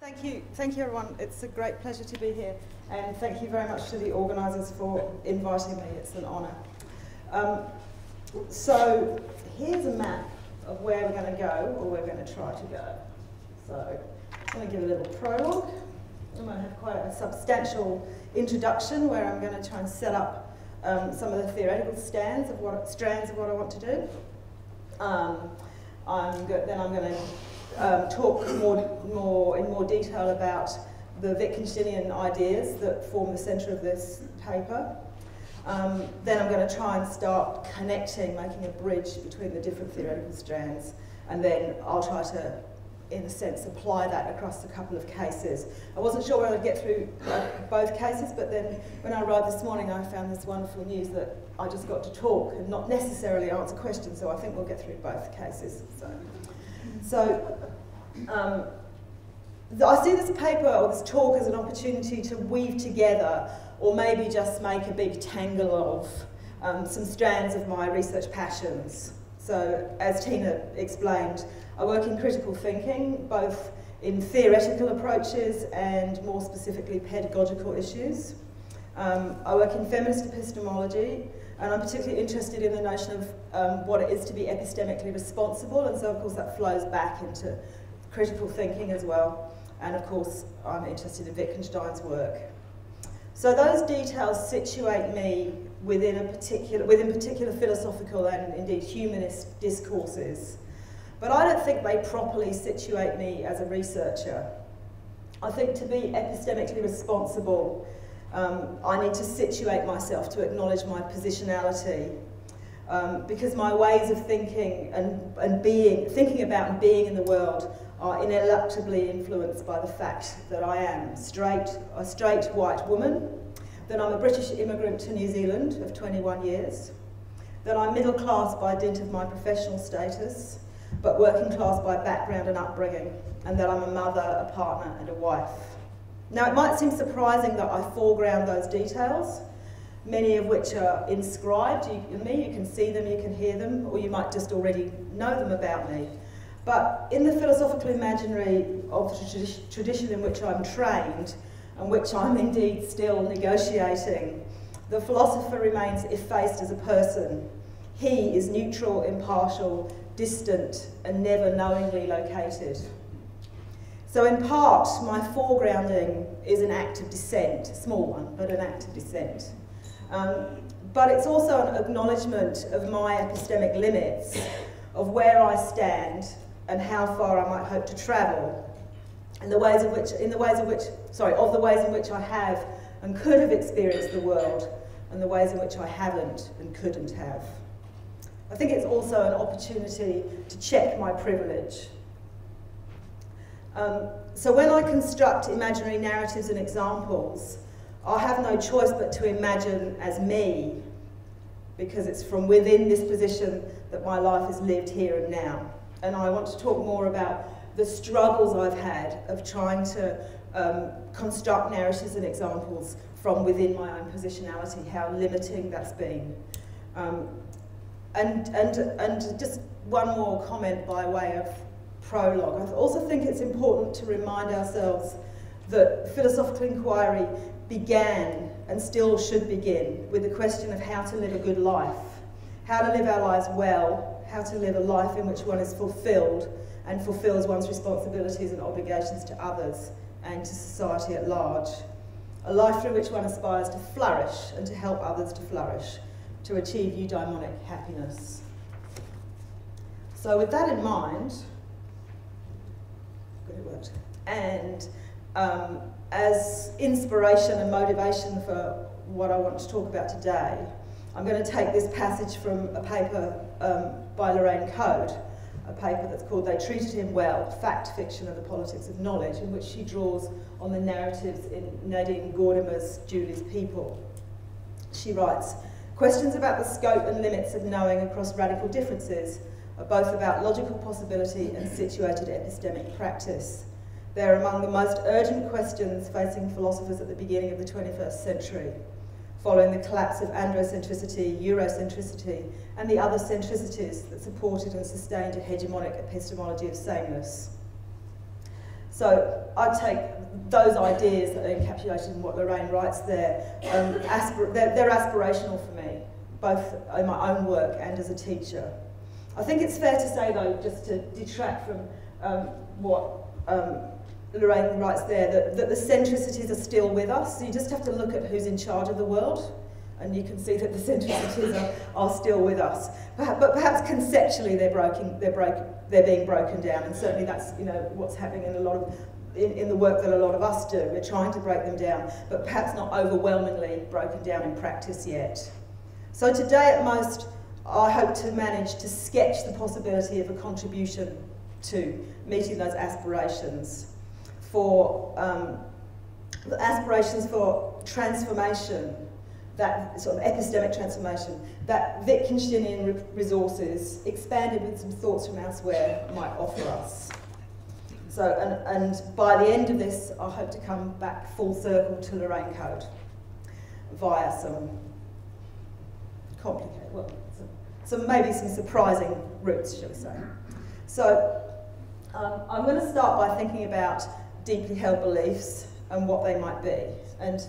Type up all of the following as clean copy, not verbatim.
Thank you everyone. It's a great pleasure to be here, and thank you very much to the organisers for inviting me. It's an honour. So here's a map of where we're going to go, or we're going to try to go. So I'm going to give a little prologue. I'm going to have quite a substantial introduction where I'm going to try and set up some of the theoretical strands of what I want to do. Then I'm going to talk in more detail about the Wittgensteinian ideas that form the centre of this paper. Then I'm going to try and start connecting, making a bridge between the different theoretical strands, and then I'll try to, in a sense, apply that across a couple of cases. I wasn't sure whether I'd get through both cases, but then when I arrived this morning I found this wonderful news that I just got to talk and not necessarily answer questions, so I think we'll get through both cases. So I see this paper or this talk as an opportunity to weave together, or maybe just make a big tangle of some strands of my research passions. So, as Tina explained, I work in critical thinking, both in theoretical approaches and more specifically pedagogical issues. I work in feminist epistemology, and I'm particularly interested in the notion of what it is to be epistemically responsible, and so of course that flows back into critical thinking as well. And of course I'm interested in Wittgenstein's work. So those details situate me within particular philosophical and indeed humanist discourses. But I don't think they properly situate me as a researcher. I think to be epistemically responsible, I need to situate myself, to acknowledge my positionality, because my ways of thinking and thinking about and being in the world are ineluctably influenced by the fact that I am a straight white woman, that I'm a British immigrant to New Zealand of 21 years, that I'm middle class by dint of my professional status, but working class by background and upbringing, and that I'm a mother, a partner and a wife. Now it might seem surprising that I foreground those details, many of which are inscribed in me. You can see them, you can hear them, or you might just already know them about me. But in the philosophical imaginary of the tradition in which I'm trained, and which I'm indeed still negotiating, the philosopher remains effaced as a person. He is neutral, impartial, distant, and never knowingly located. So in part, my foregrounding is an act of dissent, a small one, but an act of dissent. But it's also an acknowledgement of my epistemic limits, of where I stand and how far I might hope to travel, and the ways in which I have and could have experienced the world, and the ways in which I haven't and couldn't have. I think it's also an opportunity to check my privilege. So when I construct imaginary narratives and examples, I have no choice but to imagine as me, because it's from within this position that my life is lived here and now. And I want to talk more about the struggles I've had of trying to construct narratives and examples from within my own positionality, how limiting that's been. And just one more comment by way of prologue. I also think it's important to remind ourselves that philosophical inquiry began and still should begin with the question of how to live a good life, how to live our lives well, how to live a life in which one is fulfilled and fulfills one's responsibilities and obligations to others and to society at large. A life through which one aspires to flourish and to help others to flourish, to achieve eudaimonic happiness. So with that in mind, good, it worked, and as inspiration and motivation for what I want to talk about today, I'm going to take this passage from a paper by Lorraine Code, a paper that's called They Treated Him Well, Fact, Fiction and the Politics of Knowledge, in which she draws on the narratives in Nadine Gordimer's Julie's People. She writes, questions about the scope and limits of knowing across radical differences are both about logical possibility and situated epistemic practice. They are among the most urgent questions facing philosophers at the beginning of the 21st century, following the collapse of androcentricity, Eurocentricity, and the other centricities that supported and sustained a hegemonic epistemology of sameness. So I take those ideas that are encapsulated in what Lorraine writes there, they're aspirational for me, both in my own work and as a teacher. I think it's fair to say, though, just to detract from what Lorraine writes there, that the centricities are still with us. So you just have to look at who's in charge of the world, and you can see that the centricities are still with us. But perhaps conceptually they're being broken down, and certainly that's what's happening in a lot of in the work that a lot of us do. We're trying to break them down, but perhaps not overwhelmingly broken down in practice yet. So today at most, I hope to manage to sketch the possibility of a contribution to meeting those aspirations for transformation, that sort of epistemic transformation, that Wittgensteinian resources, expanded with some thoughts from elsewhere, might offer us. So, and by the end of this, I hope to come back full circle to Lorraine Code via some complicated, well, maybe some surprising routes, shall we say. So, I'm going to start by thinking about deeply held beliefs and what they might be, and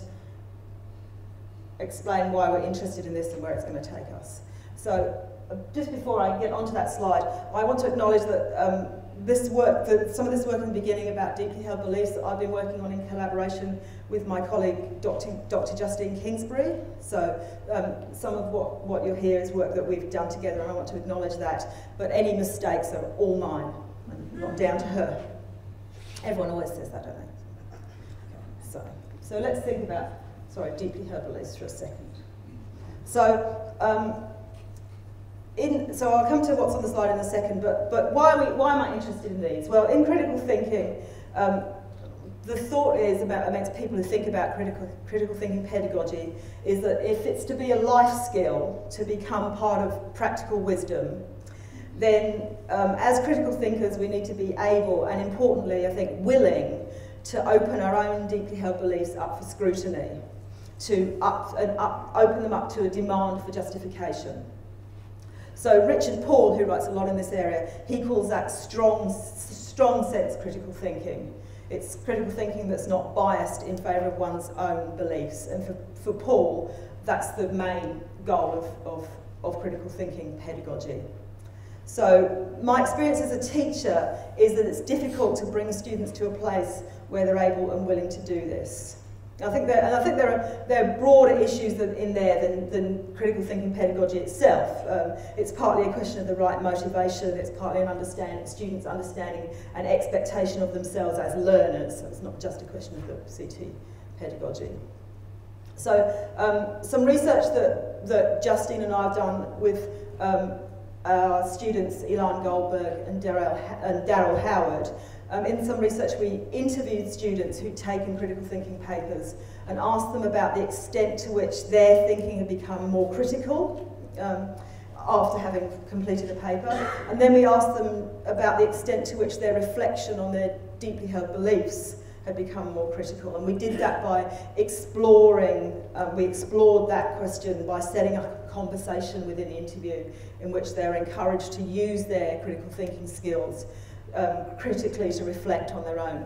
explain why we're interested in this and where it's going to take us. So, just before I get onto that slide, I want to acknowledge that some of this work in the beginning about deeply held beliefs that I've been working on in collaboration with my colleague Dr. Justine Kingsbury. So some of what you'll hear is work that we've done together, and I want to acknowledge that. But any mistakes are all mine, and not down to her. Everyone always says that, don't they? So let's think about, deeply held beliefs for a second. So I'll come to what's on the slide in a second, but why am I interested in these? Well, in critical thinking, the thought is amongst people who think about critical thinking pedagogy is that if it's to be a life skill, to become part of practical wisdom, then as critical thinkers we need to be able, and importantly I think willing, to open our own deeply held beliefs up for scrutiny, to open them up to a demand for justification. So Richard Paul, who writes a lot in this area, he calls that strong sense critical thinking. It's critical thinking that's not biased in favour of one's own beliefs. And for Paul, that's the main goal of critical thinking pedagogy. So my experience as a teacher is that it's difficult to bring students to a place where they're able and willing to do this. I think there are broader issues in there than critical thinking pedagogy itself. It's partly a question of the right motivation, it's partly students' understanding and expectation of themselves as learners. So it's not just a question of the CT pedagogy. So some research that Justine and I have done with our students, Ilan Goldberg and Daryl Howard. In some research, we interviewed students who'd taken critical thinking papers and asked them about the extent to which their thinking had become more critical after having completed a paper. And then we asked them about the extent to which their reflection on their deeply held beliefs had become more critical. And we did that by we explored that question by setting up a conversation within the interview in which they're encouraged to use their critical thinking skills critically to reflect on their own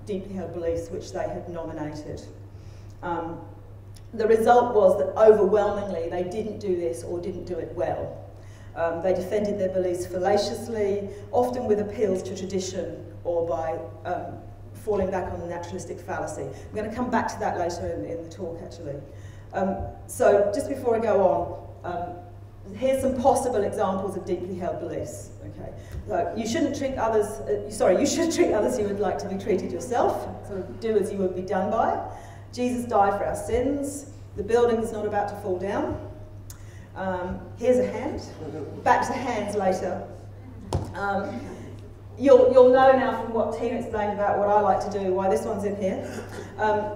deeply held beliefs which they had nominated. The result was that overwhelmingly they didn't do this or didn't do it well. They defended their beliefs fallaciously, often with appeals to tradition or by falling back on the naturalistic fallacy. I'm going to come back to that later in the talk, actually. So just before I go on, here's some possible examples of deeply held beliefs. Okay, so you shouldn't treat others. You should treat others you would like to be treated yourself. Sort of do as you would be done by. Jesus died for our sins. The building is not about to fall down. Here's a hand. Back to hands later. You'll know now from what Tina explained about what I like to do why this one's in here.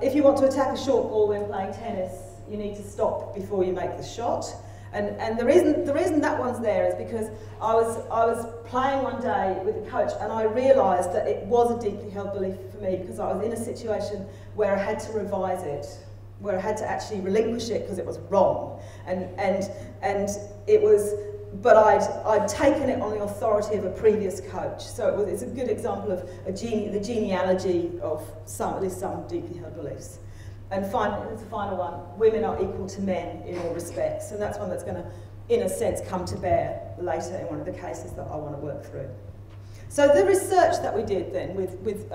If you want to attack a short ball when playing tennis, you need to stop before you make the shot. And the reason that one's there is because I was playing one day with a coach and I realised that it was a deeply held belief for me because I was in a situation where I had to revise it, where I had to actually relinquish it because it was wrong. And it was but I'd taken it on the authority of a previous coach. So it's a good example of the genealogy of at least some deeply held beliefs. And finally, there's the final one, women are equal to men in all respects. And that's one that's going to, in a sense, come to bear later in one of the cases that I want to work through. So the research that we did then with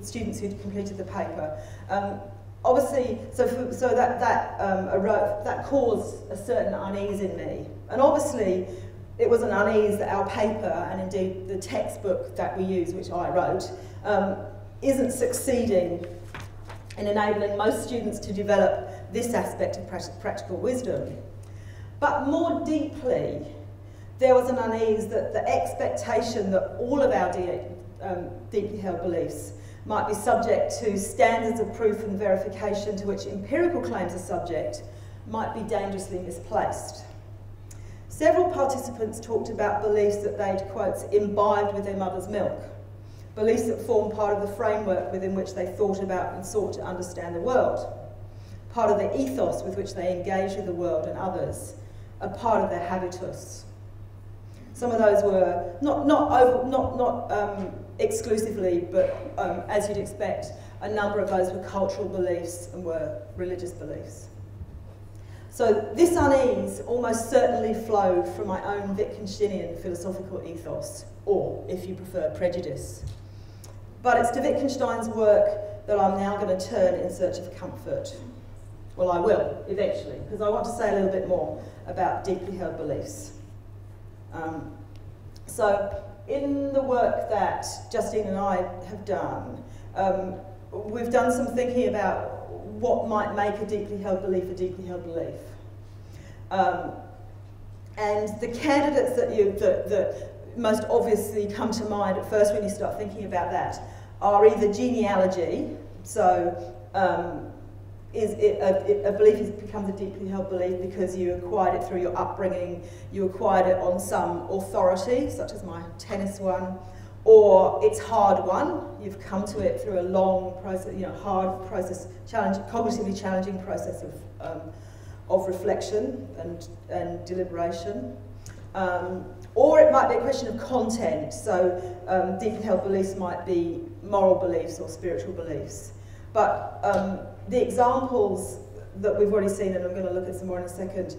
students who'd completed the paper, obviously, that caused a certain unease in me. And obviously, it was an unease that our paper, and indeed the textbook that we use, which I wrote, isn't succeeding in enabling most students to develop this aspect of practical wisdom. But more deeply, there was an unease that the expectation that all of our deeply held beliefs might be subject to standards of proof and verification to which empirical claims are subject might be dangerously misplaced. Several participants talked about beliefs that they'd, quotes, imbibed with their mother's milk, beliefs that formed part of the framework within which they thought about and sought to understand the world, part of the ethos with which they engaged with the world and others, a part of their habitus. Some of those were not exclusively, but as you'd expect, a number of those were cultural beliefs and were religious beliefs. So this unease almost certainly flowed from my own Wittgensteinian philosophical ethos, or, if you prefer, prejudice. But it's to Wittgenstein's work that I'm now going to turn in search of comfort. Well, I will, eventually, because I want to say a little bit more about deeply held beliefs. So, in the work that Justine and I have done, we've done some thinking about what might make a deeply held belief a deeply held belief. And the candidates that most obviously come to mind at first when you start thinking about that are either genealogy, so a belief becomes a deeply held belief because you acquired it through your upbringing, you acquired it on some authority, such as my tennis one, or it's hard-won, you've come to it through a long process, hard process, cognitively challenging process of reflection and deliberation. Or it might be a question of content, so deeply held beliefs might be moral beliefs or spiritual beliefs. But the examples that we've already seen, and I'm going to look at some more in a second,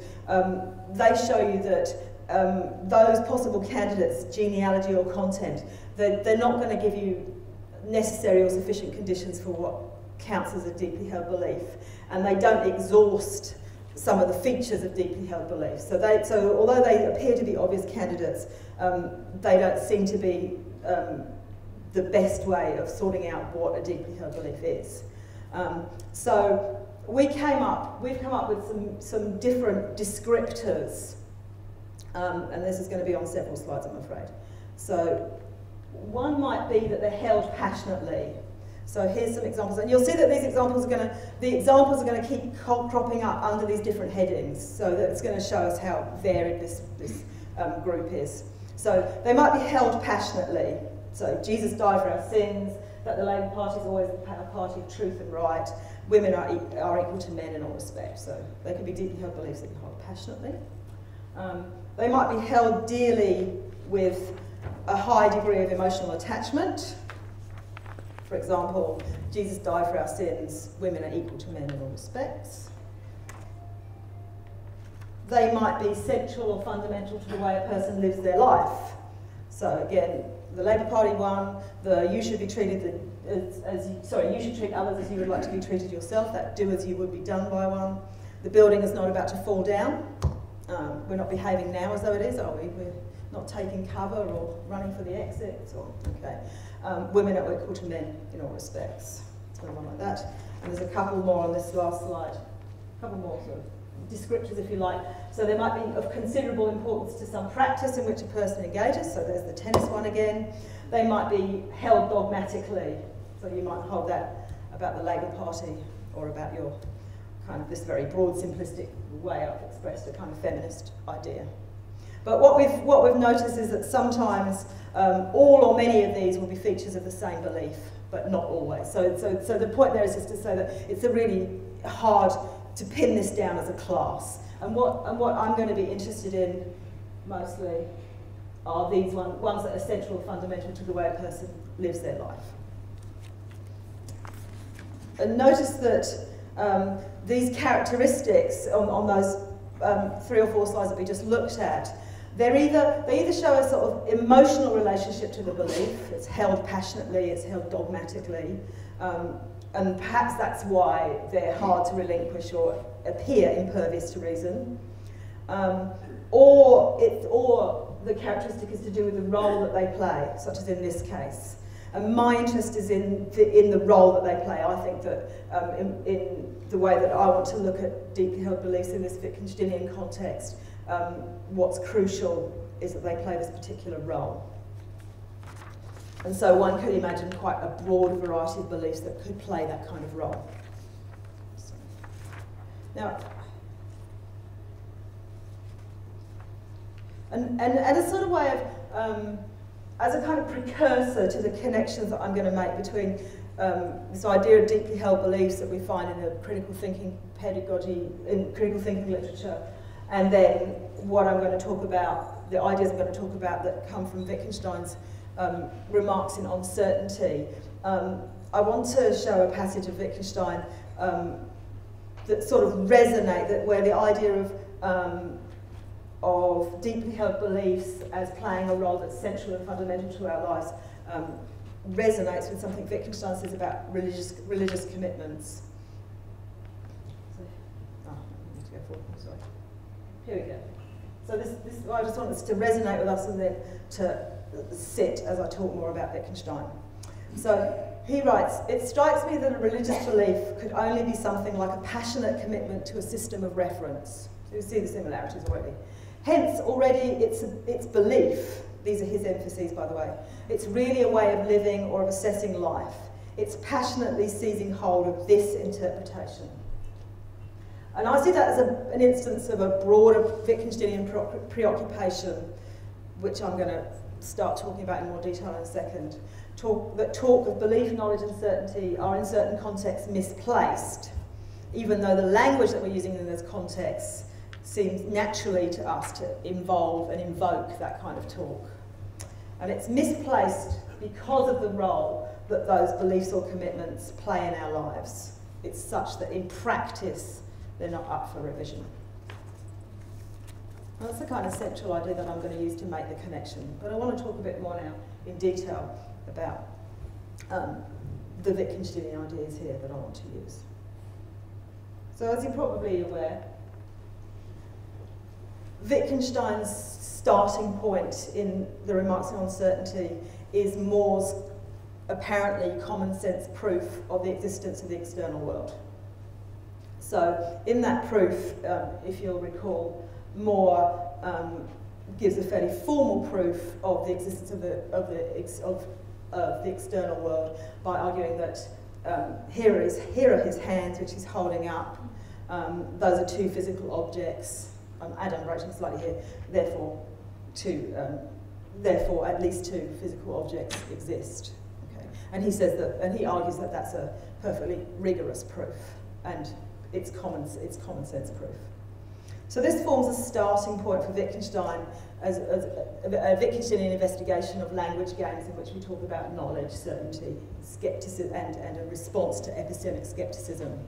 they show you that those possible candidates, genealogy or content, they're not going to give you necessary or sufficient conditions for what counts as a deeply held belief, and they don't exhaust some of the features of deeply held beliefs. So although they appear to be obvious candidates, they don't seem to be the best way of sorting out what a deeply held belief is. So we've come up with some different descriptors, and this is going to be on several slides, I'm afraid. So one might be that they're held passionately. So here's some examples, and you'll see that these examples are going to keep cropping up under these different headings. So that's going to show us how varied this group is. So they might be held passionately. So Jesus died for our sins. That the Labour Party is always a party of truth and right. Women are equal to men in all respects. So they could be deeply held beliefs that you hold passionately. They might be held dearly with a high degree of emotional attachment. For example, Jesus died for our sins, women are equal to men in all respects. They might be central or fundamental to the way a person lives their life. So again, the Labour Party one, you should be treated you should treat others as you would like to be treated yourself, that do as you would be done by one. The building is not about to fall down. We're not behaving now as though it is, are we? We're not taking cover or running for the exits, okay. Women are equal to men in all respects. So one like that. And there's a couple more on this last slide. A couple more sort of descriptors, if you like. So they might be of considerable importance to some practice in which a person engages. So there's the tennis one again. They might be held dogmatically. So you might hold that about the Labour Party or about your kind of this very broad, simplistic way I've expressed a kind of feminist idea. But what we've noticed is that sometimes all or many of these will be features of the same belief, but not always. So the point there is just to say that it's really hard to pin this down as a class. And what I'm going to be interested in mostly, are these ones that are central or fundamental to the way a person lives their life. And notice that these characteristics on those 3 or 4 slides that we just looked at, they either show a sort of emotional relationship to the belief, it's held passionately, it's held dogmatically, and perhaps that's why they're hard to relinquish or appear impervious to reason, or the characteristic is to do with the role that they play, such as in this case. And my interest is in the role that they play. I think that in the way that I want to look at deeply held beliefs in this Wittgensteinian context, what's crucial is that they play this particular role. And so one could imagine quite a broad variety of beliefs that could play that kind of role. Now, and as a sort of way of, as a kind of precursor to the connections that I'm going to make between this idea of deeply held beliefs that we find in the critical thinking pedagogy, in critical thinking literature, and then what I'm going to talk about, the ideas I'm going to talk about that come from Wittgenstein's remarks in Uncertainty. I want to show a passage of Wittgenstein that sort of resonate, where the idea of deeply held beliefs as playing a role that's central and fundamental to our lives resonates with something Wittgenstein says about religious commitments. I need to go forward, I'm sorry. Here we go. So this I just want this to resonate with us and then to sit as I talk more about Wittgenstein. So he writes, "It strikes me that a religious belief could only be something like a passionate commitment to a system of reference." So you see the similarities already. Hence, already it's belief. These are his emphases, by the way. It's really a way of living or of assessing life. It's passionately seizing hold of this interpretation. And I see that as an instance of a broader Wittgensteinian preoccupation, which I'm going to start talking about in more detail in a second. Talk of belief, knowledge and certainty are in certain contexts misplaced, even though the language that we're using in those contexts seems naturally to us to involve and invoke that kind of talk. And it's misplaced because of the role that those beliefs or commitments play in our lives. It's such that in practice, they're not up for revision. Well, that's the kind of central idea that I'm going to use to make the connection. But I want to talk a bit more now in detail about the Wittgensteinian ideas here that I want to use. So as you're probably aware, Wittgenstein's starting point in the remarks on uncertainty is More's apparently common sense proof of the existence of the external world. So in that proof, if you'll recall, More gives a fairly formal proof of the existence of the external world by arguing that here are his hands, which he's holding up. Those are two physical objects. I'm adumbrating slightly here. Therefore, at least two physical objects exist. Okay. And he says that, and he argues that that's a perfectly rigorous proof, and it's common sense proof. So this forms a starting point for Wittgenstein as a Wittgensteinian investigation of language games in which we talk about knowledge, certainty, skepticism, and a response to epistemic skepticism.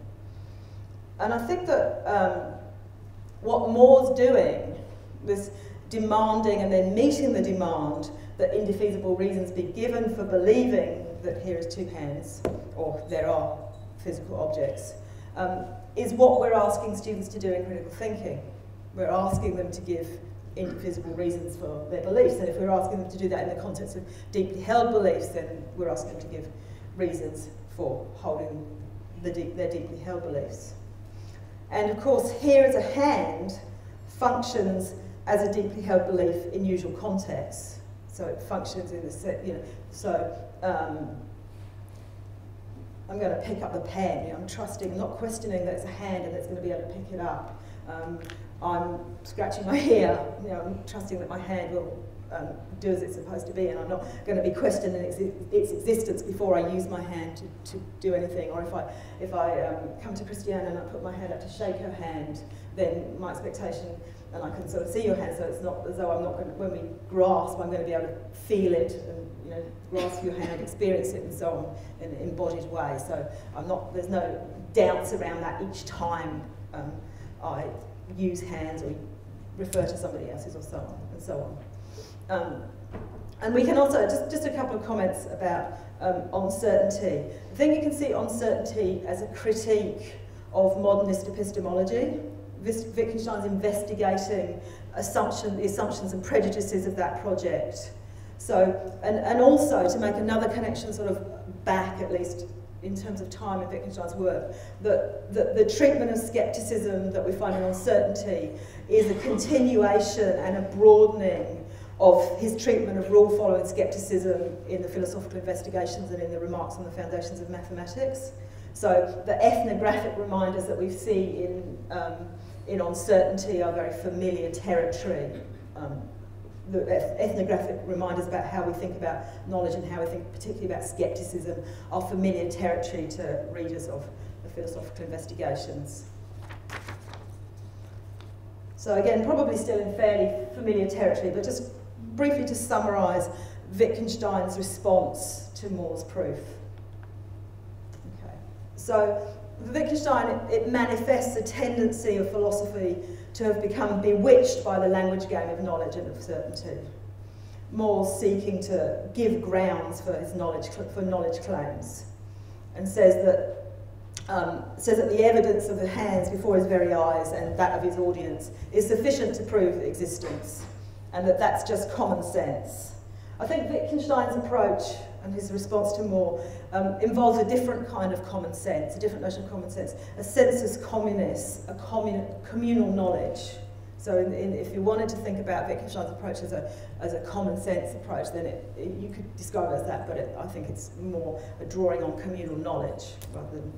And I think that what More's doing, this demanding and then meeting the demand that indefeasible reasons be given for believing that here is two hands, or there are physical objects, is what we're asking students to do in critical thinking. We're asking them to give indefeasible reasons for their beliefs, and if we're asking them to do that in the context of deeply held beliefs, then we're asking them to give reasons for holding their deeply held beliefs. And of course, here as a hand functions as a deeply held belief in usual contexts. So it functions in the, I'm going to pick up the pen. I'm trusting, not questioning that it's a hand and that it's going to be able to pick it up. I'm scratching my ear. I'm trusting that my hand will do as it's supposed to be, and I'm not going to be questioning its existence before I use my hand to do anything. Or if I come to Christiane and I put my hand up to shake her hand, then my expectation and I can sort of see your hand, so it's not as though I'm not going to, when we grasp, I'm going to be able to feel it and, you know, grasp your hand, experience it and so on in an embodied way. So I'm not, there's no doubts around that each time I use hands or refer to somebody else's or so on and so on. And we can also, just a couple of comments about uncertainty. I think you can see uncertainty as a critique of modernist epistemology. Wittgenstein's investigating the assumptions and prejudices of that project. So, and also to make another connection sort of back, at least in terms of time in Wittgenstein's work, that the treatment of skepticism that we find in uncertainty is a continuation and a broadening of his treatment of rule-following skepticism in the philosophical investigations and in the remarks on the foundations of mathematics. So the ethnographic reminders that we see in uncertainty are very familiar territory. The ethnographic reminders about how we think about knowledge and how we think particularly about skepticism are familiar territory to readers of the philosophical investigations. So again, probably still in fairly familiar territory, but just briefly to summarise Wittgenstein's response to More's proof. Okay. So Wittgenstein, it manifests a tendency of philosophy to have become bewitched by the language game of knowledge and of certainty. More's seeking to give grounds for his knowledge claims, and says that the evidence of the hands before his very eyes and that of his audience is sufficient to prove existence, and that that's just common sense. I think Wittgenstein's approach and his response to More involves a different kind of common sense, a different notion of common sense, a sensus communis, a communal knowledge. So if you wanted to think about Wittgenstein's approach as a common sense approach, then you could describe it as that, but I think it's more a drawing on communal knowledge rather than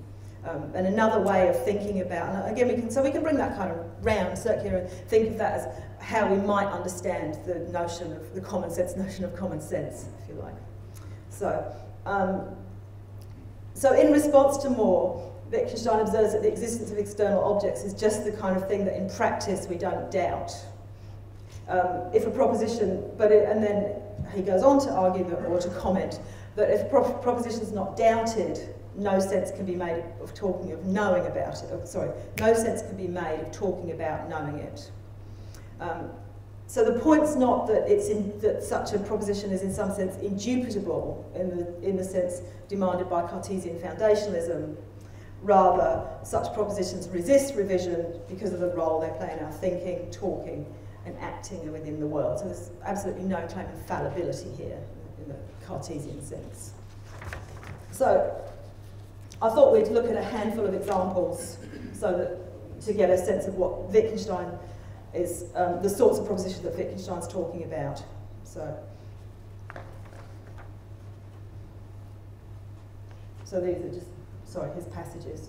and another way of thinking about, and again, we can bring that kind of round, circular, and think of that as how we might understand the notion of the common sense notion of common sense, if you like. So, so in response to More, Wittgenstein observes that the existence of external objects is just the kind of thing that in practice we don't doubt. If a proposition, and then he goes on to argue that, or to comment that if a proposition is not doubted, no sense can be made of talking of knowing about it. No sense can be made of talking about knowing it. So the point's not that that such a proposition is in some sense indubitable in the sense demanded by Cartesian foundationalism. Rather, such propositions resist revision because of the role they play in our thinking, talking, and acting within the world. So there's absolutely no claim of fallibility here in the Cartesian sense. So I thought we'd look at a handful of examples so that to get a sense of what Wittgenstein is, the sorts of propositions that Wittgenstein's talking about. So these are just, his passages.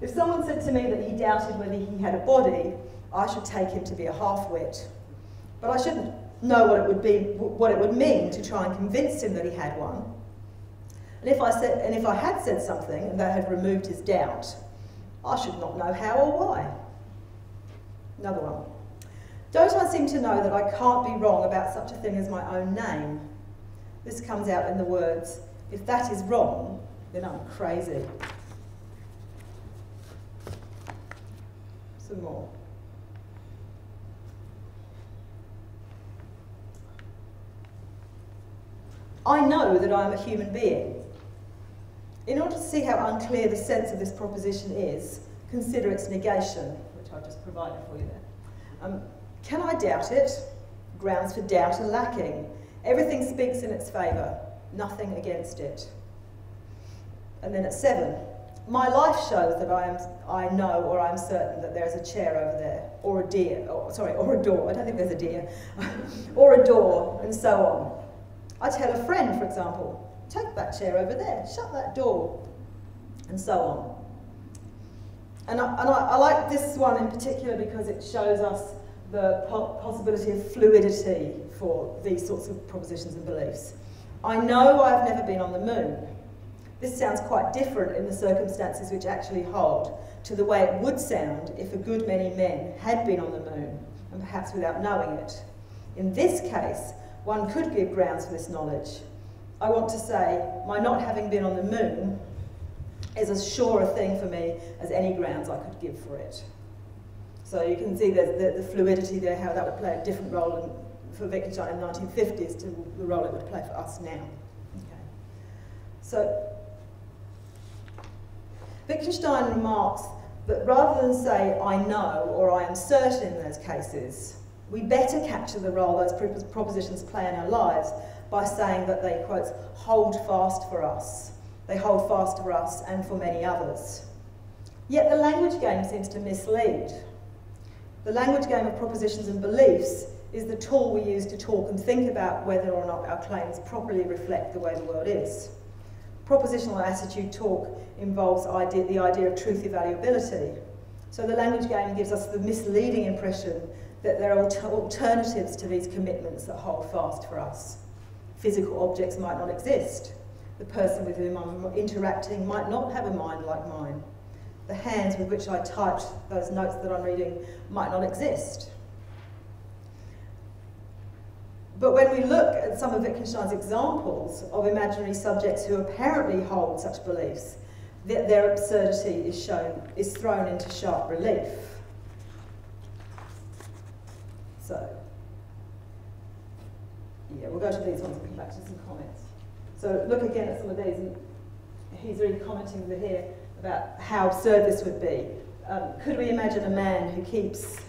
If someone said to me that he doubted whether he had a body, I should take him to be a half-wit. But I shouldn't know what it would mean to try and convince him that he had one. And if I had said something and that had removed his doubt, I should not know how or why. Another one. Don't I seem to know that I can't be wrong about such a thing as my own name? This comes out in the words, if that is wrong, then I'm crazy. Some more. I know that I am a human being. In order to see how unclear the sense of this proposition is, consider its negation, which I've just provided for you there. Can I doubt it? Grounds for doubt are lacking. Everything speaks in its favour, nothing against it. And then at 7, my life shows that I know or I'm certain that there's a chair over there, or a door, I don't think there's a deer, or a door, and so on. I tell a friend, for example, take that chair over there, shut that door, and so on. And I like this one in particular because it shows us the possibility of fluidity for these sorts of propositions and beliefs. I know I've never been on the moon, This sounds quite different in the circumstances which actually hold to the way it would sound if a good many men had been on the moon, and perhaps without knowing it. In this case, one could give grounds for this knowledge. I want to say, my not having been on the moon is as sure a thing for me as any grounds I could give for it. So you can see the fluidity there, how that would play a different role for Wittgenstein in the 1950s to the role it would play for us now. Okay. So Wittgenstein remarks that rather than say, I know or I am certain in those cases, we better capture the role those propositions play in our lives by saying that they, quotes, hold fast for us. They hold fast for us and for many others. Yet the language game seems to mislead. The language game of propositions and beliefs is the tool we use to talk and think about whether or not our claims properly reflect the way the world is. Propositional attitude talk involves the idea of truth evaluability. So the language game gives us the misleading impression that there are alternatives to these commitments that hold fast for us. Physical objects might not exist. The person with whom I'm interacting might not have a mind like mine. The hands with which I typed those notes that I'm reading might not exist. But when we look at some of Wittgenstein's examples of imaginary subjects who apparently hold such beliefs, their absurdity is thrown into sharp relief. So, yeah, we'll go to these ones and come back to some comments. So look again at some of these, and he's really commenting over here about how absurd this would be. Could we imagine a man who keeps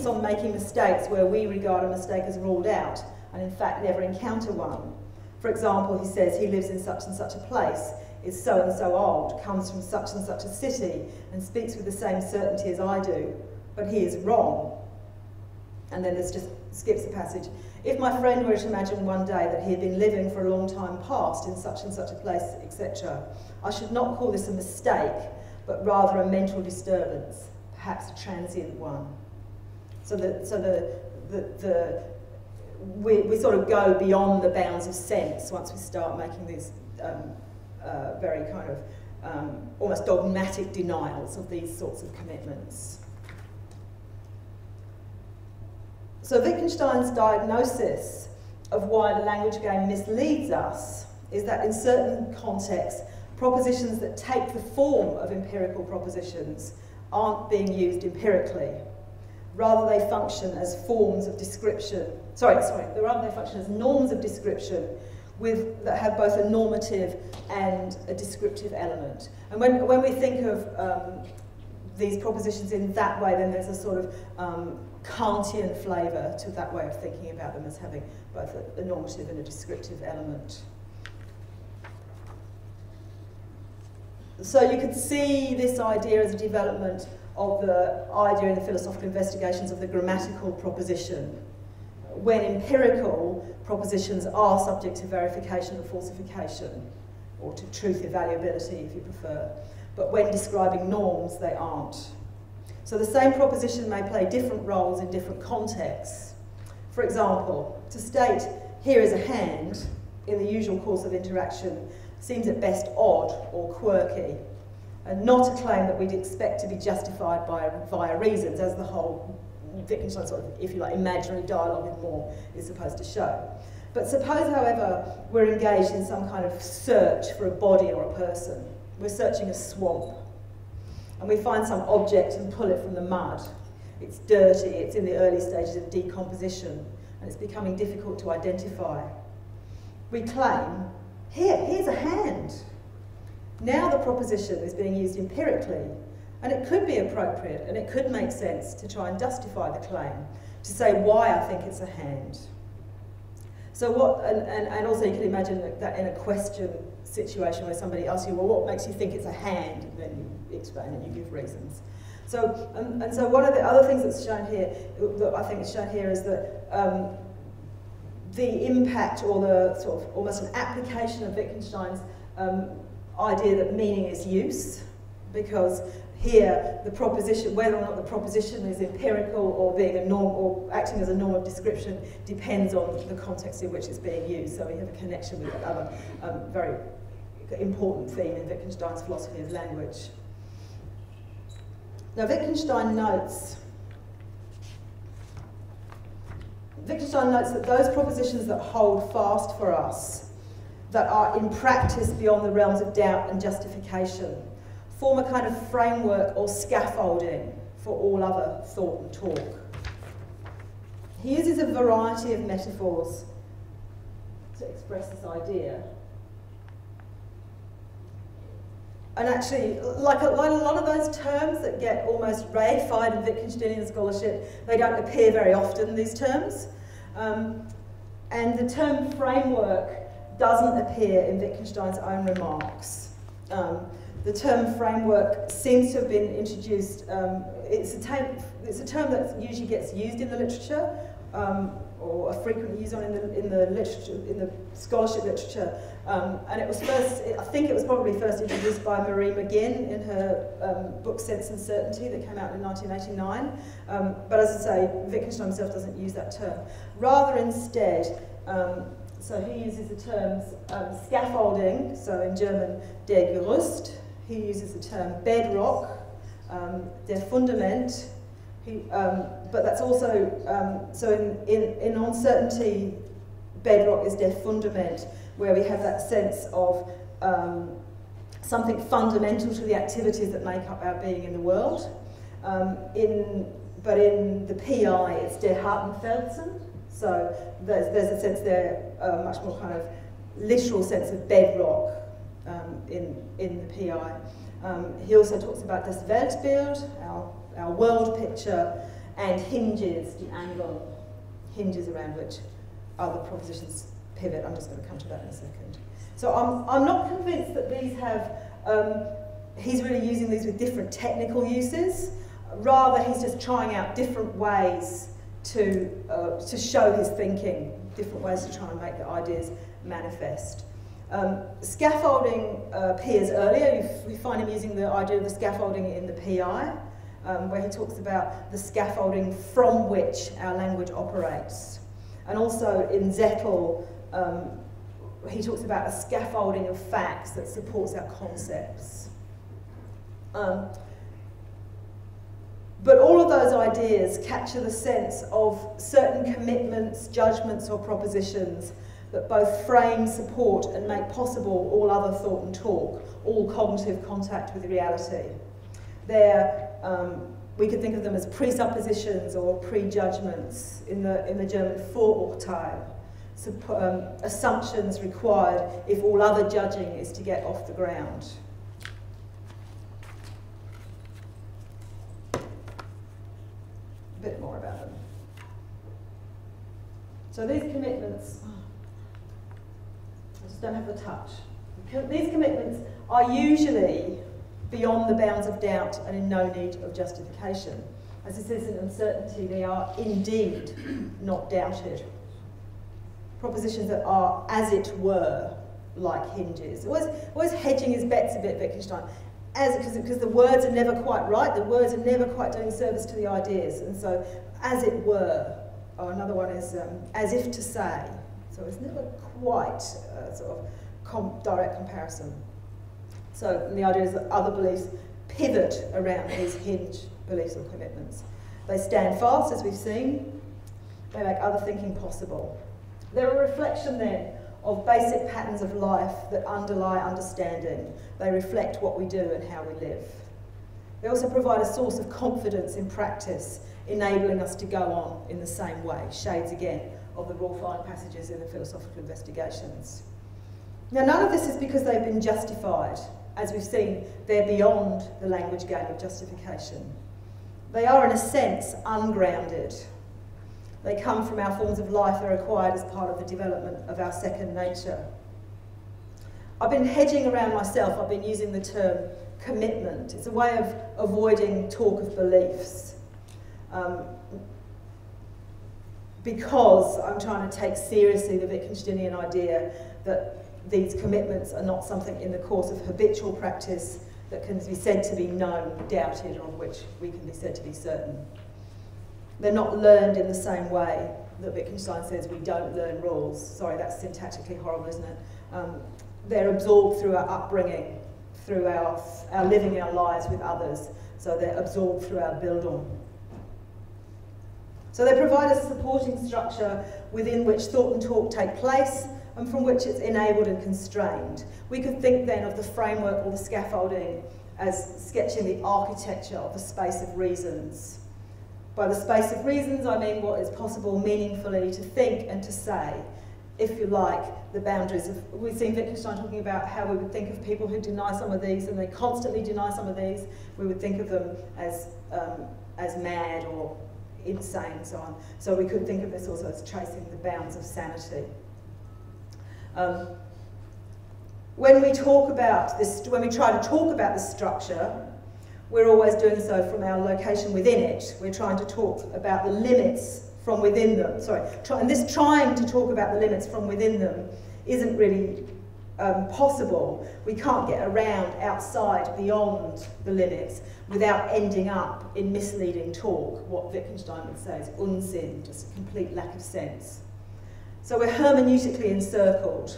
on making mistakes where we regard a mistake as ruled out and in fact never encounter one? For example, he says he lives in such and such a place, is so and so old, comes from such and such a city, and speaks with the same certainty as I do, but he is wrong. And then this just skips a passage. If my friend were to imagine one day that he had been living for a long time past in such and such a place, etc., I should not call this a mistake, but rather a mental disturbance, perhaps a transient one. So we sort of go beyond the bounds of sense once we start making these very kind of almost dogmatic denials of these sorts of commitments. So Wittgenstein's diagnosis of why the language game misleads us is that in certain contexts, propositions that take the form of empirical propositions aren't being used empirically. Rather they function as forms of description, rather they function as norms of description that have both a normative and a descriptive element. And when we think of these propositions in that way, then there's a sort of Kantian flavour to that way of thinking about them as having both a normative and a descriptive element. So you could see this idea as a development of the idea in the philosophical investigations of the grammatical proposition, when empirical propositions are subject to verification and falsification, or to truth evaluability if you prefer, but when describing norms they aren't. So the same proposition may play different roles in different contexts. For example, to state, here is a hand, in the usual course of interaction, seems at best odd or quirky, and not a claim that we'd expect to be justified via reasons, as the whole Wittgenstein sort of, if you like, imaginary dialogue in More is supposed to show. But suppose, however, we're engaged in some kind of search for a body or a person. We're searching a swamp, and we find some object and pull it from the mud. It's dirty, it's in the early stages of decomposition, and it's becoming difficult to identify. We claim, here's a hand. Now the proposition is being used empirically, and it could be appropriate, and it could make sense to try and justify the claim, to say why I think it's a hand. So what, and also you can imagine that in a question situation where somebody asks you, well, what makes you think it's a hand? And then you explain and you give reasons. So, and so one of the other things that's shown here, that I think is shown here, is that the impact, or the sort of almost an application of Wittgenstein's idea that meaning is use, because here, the proposition, whether or not the proposition is empirical or being a norm or acting as a norm of description, depends on the context in which it's being used. So we have a connection with another very important theme in Wittgenstein's philosophy of language. Now, Wittgenstein notes that those propositions that hold fast for us, that are in practice beyond the realms of doubt and justification, form a kind of framework or scaffolding for all other thought and talk. He uses a variety of metaphors to express this idea. And actually, like a lot of those terms that get almost reified in Wittgensteinian scholarship, they don't appear very often, these terms. And the term framework doesn't appear in Wittgenstein's own remarks. The term framework seems to have been introduced, it's a term that usually gets used in the literature, or frequently used in the literature, in the scholarship literature, and it was first, I think it was probably first introduced by Marie McGinn in her book Sense and Certainty that came out in 1989. But as I say, Wittgenstein himself doesn't use that term. Rather instead, so he uses the terms scaffolding, so in German der Gerüst. He uses the term bedrock, der Fundament. But that's also, so in uncertainty, bedrock is der Fundament, where we have that sense of something fundamental to the activities that make up our being in the world. But in the PI, it's der Hartenfelsen. So there's a sense there, much more kind of literal sense of bedrock in the PI. He also talks about das Weltbild, our world picture, and hinges, the angle, hinges around which other propositions pivot. I'm just going to come to that in a second. So I'm not convinced that these have, he's really using these with different technical uses. Rather, he's just trying out different ways to show his thinking, different ways to try and make the ideas manifest. Scaffolding appears earlier. We find him using the idea of the scaffolding in the PI, where he talks about the scaffolding from which our language operates. And also in Zettel, he talks about a scaffolding of facts that supports our concepts. But all of those ideas capture the sense of certain commitments, judgments, or propositions that both frame, support, and make possible all other thought and talk, all cognitive contact with reality. We could think of them as presuppositions or prejudgments in the German Vorurteil, assumptions required if all other judging is to get off the ground. A bit more about them. So these commitments, I just don't have the touch. These commitments are usually beyond the bounds of doubt and in no need of justification. As it says in Uncertainty, they are indeed not doubted. Propositions that are, as it were, like hinges. Always hedging his bets a bit, Wittgenstein, because the words are never quite right, the words are never quite doing service to the ideas, and so, as it were, or another one is as if to say. So it's never quite sort of direct comparison. So the idea is that other beliefs pivot around these hinge beliefs or commitments. They stand fast, as we've seen. They make other thinking possible. They're a reflection then of basic patterns of life that underlie understanding. They reflect what we do and how we live. They also provide a source of confidence in practice, enabling us to go on in the same way. Shades again of the raw-fine passages in the philosophical investigations. Now, none of this is because they've been justified. As we've seen, they're beyond the language game of justification. They are, in a sense, ungrounded. They come from our forms of life that are acquired as part of the development of our second nature. I've been hedging around myself. I've been using the term commitment. It's a way of avoiding talk of beliefs. Because I'm trying to take seriously the Wittgensteinian idea that these commitments are not something in the course of habitual practice that can be said to be known, doubted, or of which we can be said to be certain. They're not learned in the same way that Wittgenstein says we don't learn rules. Sorry, that's syntactically horrible, isn't it? They're absorbed through our upbringing, through our living our lives with others. So they're absorbed through our Bildung. So they provide a supporting structure within which thought and talk take place, and from which it's enabled and constrained. We could think then of the framework or the scaffolding as sketching the architecture of the space of reasons. By the space of reasons, I mean what is possible meaningfully to think and to say, if you like, the boundaries of... We've seen Wittgenstein talking about how we would think of people who deny some of these, and they constantly deny some of these. We would think of them as mad or insane and so on. So we could think of this also as tracing the bounds of sanity. When we talk about this, when we try to talk about the structure, we're always doing so from our location within it. We're trying to talk about the limits from within them. And this trying to talk about the limits from within them isn't really possible. We can't get around outside, beyond the limits, without ending up in misleading talk, what Wittgenstein would say is Unsinn, just a complete lack of sense. So we're hermeneutically encircled.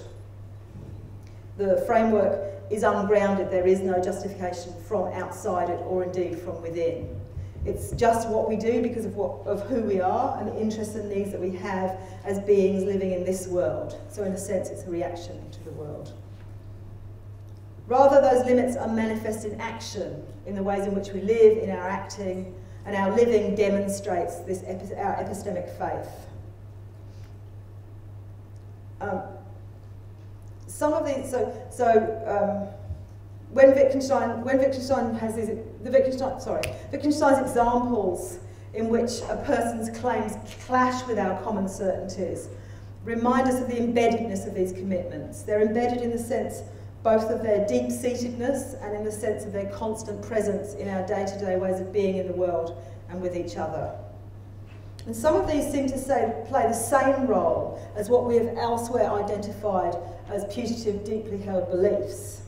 The framework is ungrounded. There is no justification from outside it or indeed from within. It's just what we do because of who we are and the interests and needs that we have as beings living in this world. So in a sense, it's a reaction to the world. Rather, those limits are manifest in action, in the ways in which we live, in our acting, and our living demonstrates this our epistemic faith. Some of these, when Wittgenstein has these, Wittgenstein's examples in which a person's claims clash with our common certainties remind us of the embeddedness of these commitments. They're embedded in the sense both of their deep-seatedness and in the sense of their constant presence in our day-to-day ways of being in the world and with each other. And some of these seem to play the same role as what we have elsewhere identified as putative, deeply held beliefs.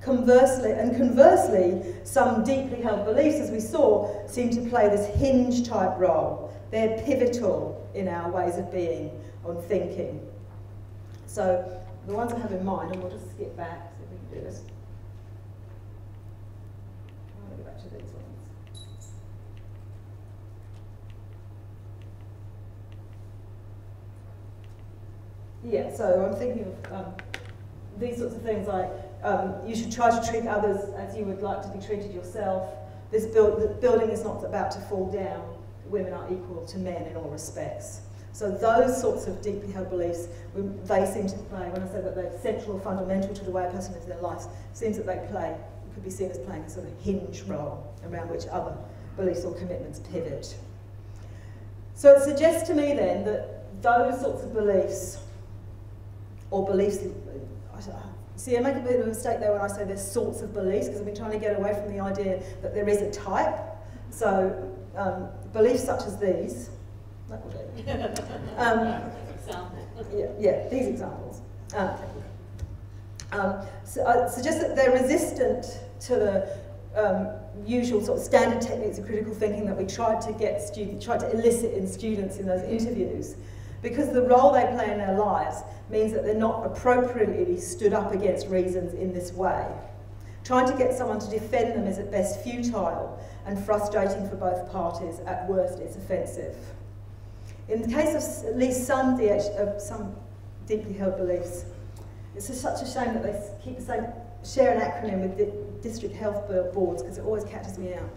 Conversely, some deeply held beliefs, as we saw, seem to play this hinge-type role. They're pivotal in our ways of being, on thinking. So, the ones I have in mind, and we'll just skip back, see if we can do this. I'll go back to these ones. Yeah, so I'm thinking of these sorts of things like you should try to treat others as you would like to be treated yourself. The building is not about to fall down. Women are equal to men in all respects. So those sorts of deeply held beliefs, they seem to play, when I say that they're central or fundamental to the way a person lives their life, it seems that they could be seen as playing a sort of hinge role around which other beliefs or commitments pivot. So it suggests to me then that those sorts of beliefs, or beliefs, see, I make a bit of a mistake there when I say there's sorts of beliefs, because I've been trying to get away from the idea that there is a type. So beliefs such as these, that will do. Yeah, these examples. Suggest that they're resistant to the usual sort of standard techniques of critical thinking that we tried to elicit in students in those interviews, because the role they play in their lives means that they're not appropriately stood up against reasons in this way. Trying to get someone to defend them is at best futile and frustrating for both parties. At worst, it's offensive. In the case of at least some deeply held beliefs, it's just such a shame that they share an acronym with the district health boards, because it always catches me out.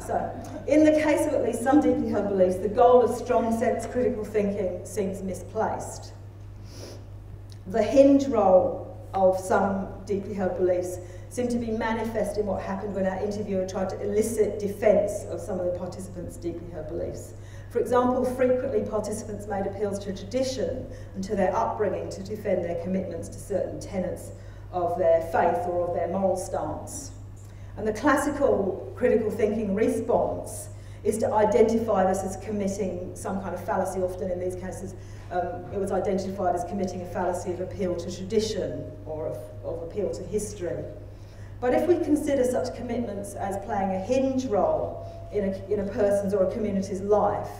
So, in the case of at least some deeply held beliefs, the goal of strong sense critical thinking seems misplaced. The hinge role of some deeply held beliefs seem to be manifest in what happened when our interviewer tried to elicit defence of some of the participants' deeply held beliefs. For example, frequently participants made appeals to tradition and to their upbringing to defend their commitments to certain tenets of their faith or of their moral stance. And the classical critical thinking response is to identify this as committing some kind of fallacy. Often in these cases, it was identified as committing a fallacy of appeal to tradition or of appeal to history. But if we consider such commitments as playing a hinge role in a person's or a community's life,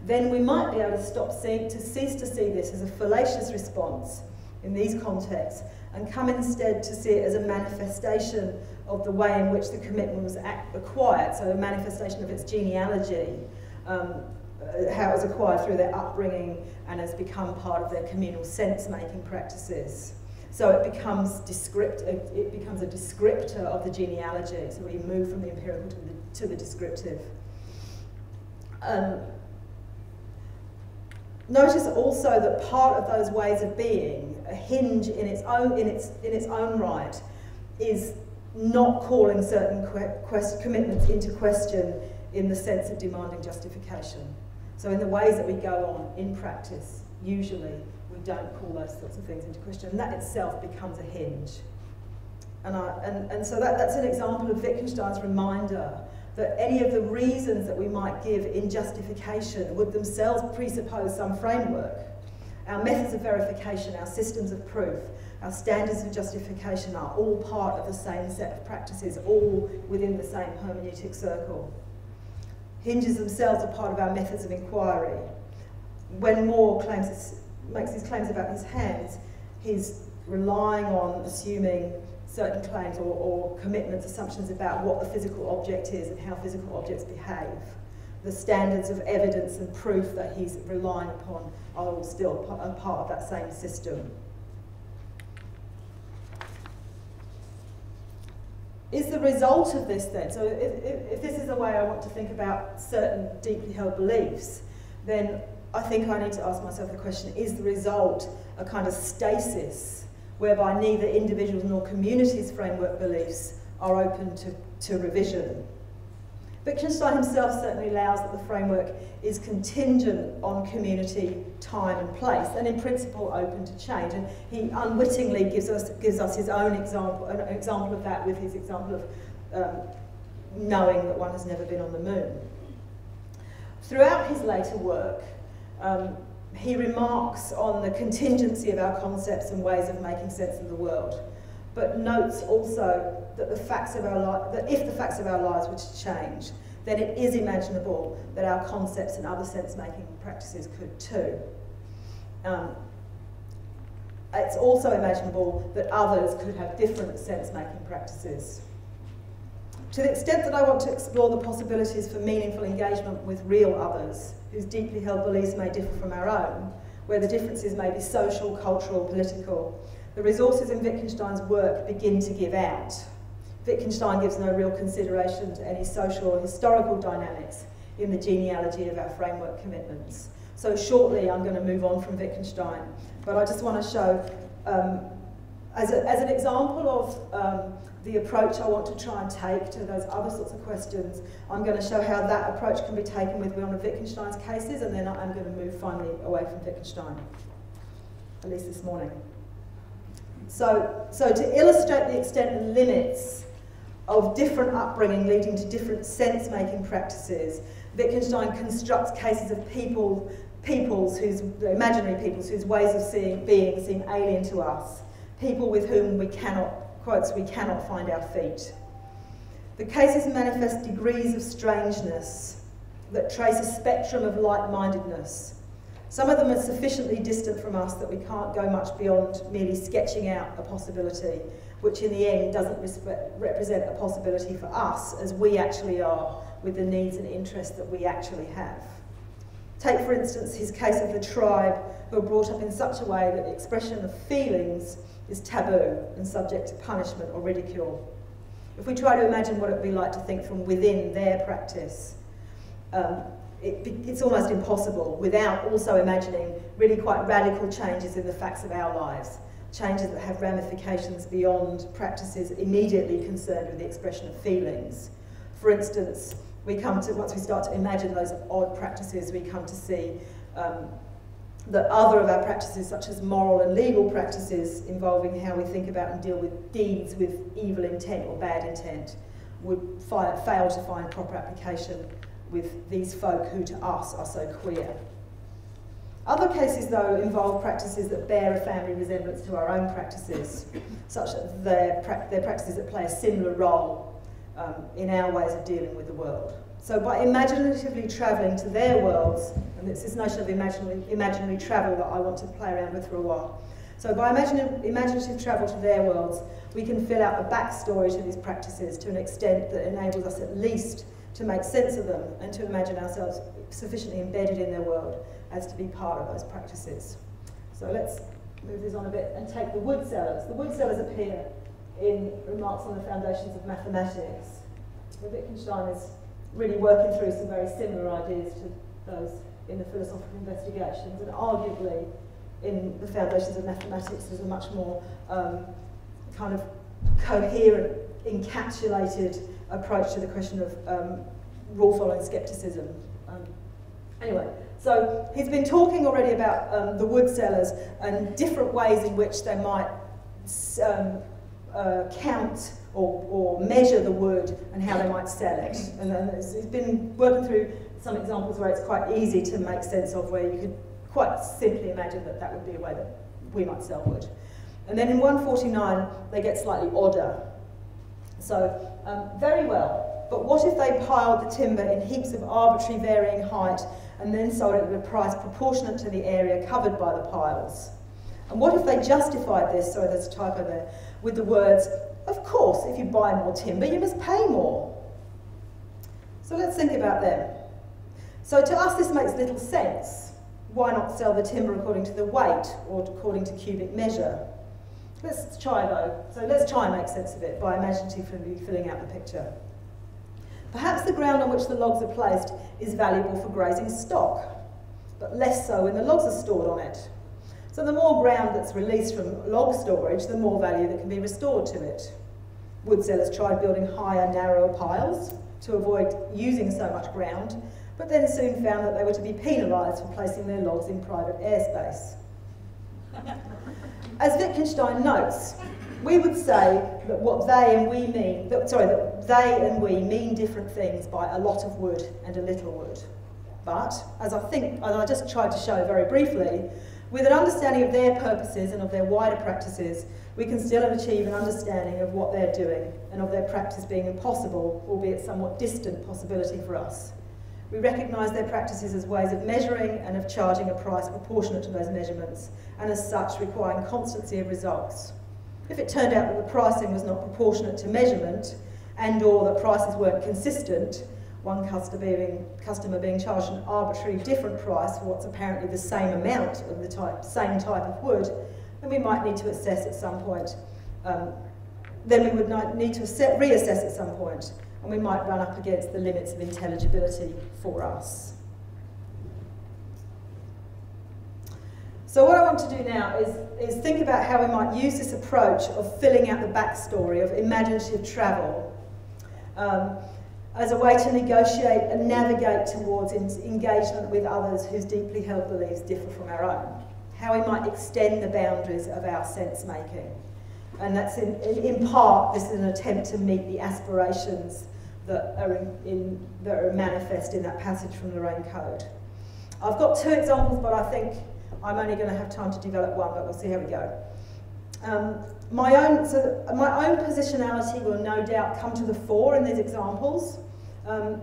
then we might be able to cease to see this as a fallacious response in these contexts and come instead to see it as a manifestation of the way in which the commitment was acquired, so a manifestation of its genealogy, how it was acquired through their upbringing and has become part of their communal sense-making practices. So it becomes a descriptor of the genealogy, so we move from the empirical to the descriptive. Notice also that part of those ways of being, a hinge in its own right, is not calling certain commitments into question in the sense of demanding justification. So in the ways that we go on in practice, usually we don't call those sorts of things into question, and that itself becomes a hinge. And so that's an example of Wittgenstein's reminder that any of the reasons that we might give in justification would themselves presuppose some framework. Our methods of verification, our systems of proof, our standards of justification are all part of the same set of practices, all within the same hermeneutic circle. Hinges themselves are part of our methods of inquiry. When Moore makes his claims about his hands, he's relying on assuming certain claims or commitments, assumptions about what the physical object is and how physical objects behave. The standards of evidence and proof that he's relying upon are all still a part of that same system. Is the result of this then, so if this is the way I want to think about certain deeply held beliefs, then I think I need to ask myself the question, is the result a kind of stasis whereby neither individuals nor communities' framework beliefs are open to revision? Wittgenstein himself certainly allows that the framework is contingent on community, time and place, and in principle open to change. And he unwittingly gives us his own example, an example of that with his example of knowing that one has never been on the moon. Throughout his later work, he remarks on the contingency of our concepts and ways of making sense of the world, but notes also that if the facts of our lives were to change, then it is imaginable that our concepts and other sense-making practices could too. It's also imaginable that others could have different sense-making practices. To the extent that I want to explore the possibilities for meaningful engagement with real others, whose deeply held beliefs may differ from our own, where the differences may be social, cultural, political, the resources in Wittgenstein's work begin to give out. Wittgenstein gives no real consideration to any social or historical dynamics in the genealogy of our framework commitments. So shortly I'm going to move on from Wittgenstein, but I just want to show, as an example of the approach I want to try and take to those other sorts of questions, I'm going to show how that approach can be taken with one of Wittgenstein's cases, and then I'm going to move finally away from Wittgenstein, at least this morning. So to illustrate the extent and limits of different upbringing leading to different sense-making practices, Wittgenstein constructs cases of imaginary peoples whose ways of being seem alien to us, people with whom we cannot, quotes, we cannot find our feet. The cases manifest degrees of strangeness that trace a spectrum of like-mindedness. Some of them are sufficiently distant from us that we can't go much beyond merely sketching out a possibility, which in the end doesn't represent a possibility for us as we actually are with the needs and interests that we actually have. Take, for instance, his case of the tribe who are brought up in such a way that the expression of feelings is taboo and subject to punishment or ridicule. If we try to imagine what it would be like to think from within their practice, it's almost impossible without also imagining really quite radical changes in the facts of our lives, changes that have ramifications beyond practices immediately concerned with the expression of feelings. For instance, once we start to imagine those odd practices, we come to see that other of our practices, such as moral and legal practices involving how we think about and deal with deeds with evil intent or bad intent, would fail to find proper application with these folk who to us are so queer. Other cases, though, involve practices that bear a family resemblance to our own practices, such that they're practices that play a similar role in our ways of dealing with the world. So by imaginatively travelling to their worlds, and it's this notion of imaginary travel that I want to play around with for a while. So by imaginative travel to their worlds, we can fill out the backstory to these practices to an extent that enables us at least to make sense of them and to imagine ourselves sufficiently embedded in their world as to be part of those practices. So let's move this on a bit and take the wood sellers. The wood sellers appear in Remarks on the Foundations of Mathematics. Wittgenstein is really working through some very similar ideas to those in the philosophical investigations, and arguably in the Foundations of Mathematics there's a much more kind of coherent, encapsulated approach to the question of rule-following scepticism. Anyway, so he's been talking already about the wood sellers and different ways in which they might count or measure the wood and how they might sell it. And he's been working through some examples where it's quite easy to make sense of, where you could quite simply imagine that that would be a way that we might sell wood. And then in 149, they get slightly odder. So, very well, but what if they piled the timber in heaps of arbitrary varying height and then sold it at a price proportionate to the area covered by the piles? And what if they justified this, sorry there's a typo there, with the words, of course, if you buy more timber, you must pay more. So let's think about them. So to us this makes little sense. Why not sell the timber according to the weight or according to cubic measure? Let's try though. So let's try and make sense of it by imaginatively filling out the picture. Perhaps the ground on which the logs are placed is valuable for grazing stock, but less so when the logs are stored on it. So the more ground that's released from log storage, the more value that can be restored to it. Wood sellers tried building higher, narrower piles to avoid using so much ground, but then soon found that they were to be penalised for placing their logs in private airspace. As Wittgenstein notes, we would say that what they and we mean, that they and we mean different things by a lot of wood and a little wood. But, as I just tried to show very briefly, with an understanding of their purposes and of their wider practices, we can still achieve an understanding of what they're doing and of their practice being a possible, albeit somewhat distant, possibility for us. We recognise their practices as ways of measuring and of charging a price proportionate to those measurements, and as such requiring constancy of results. If it turned out that the pricing was not proportionate to measurement, and or that prices weren't consistent, one customer being charged an arbitrary different price for what's apparently the same amount of the same type of wood, then we might need to assess at some point. Then we would need to reassess at some point, and we might run up against the limits of intelligibility for us. So what I want to do now is think about how we might use this approach of filling out the backstory, of imaginative travel, as a way to negotiate and navigate towards engagement with others whose deeply held beliefs differ from our own. How we might extend the boundaries of our sense-making. And that's in part, this is an attempt to meet the aspirations that are manifest in that passage from the Lorraine Code. I've got two examples, but I think I'm only going to have time to develop one, but we'll see how we go. My own positionality will no doubt come to the fore in these examples.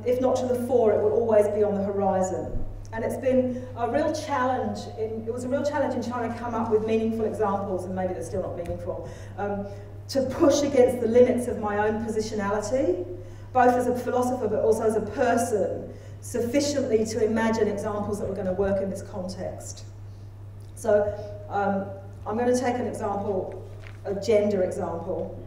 If not to the fore, it will always be on the horizon. And it's been a real challenge. It was a real challenge in trying to come up with meaningful examples, and maybe they're still not meaningful, to push against the limits of my own positionality, both as a philosopher but also as a person, sufficiently to imagine examples that were going to work in this context. So I'm going to take an example, a gender example.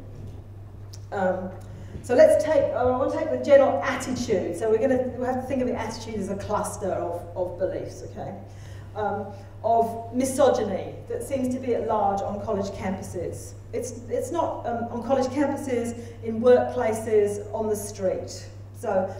So let's take, I want to take the general attitude. So we'll have to think of the attitude as a cluster of beliefs, okay? Of misogyny that seems to be at large on college campuses. It's not on college campuses, in workplaces, on the street. So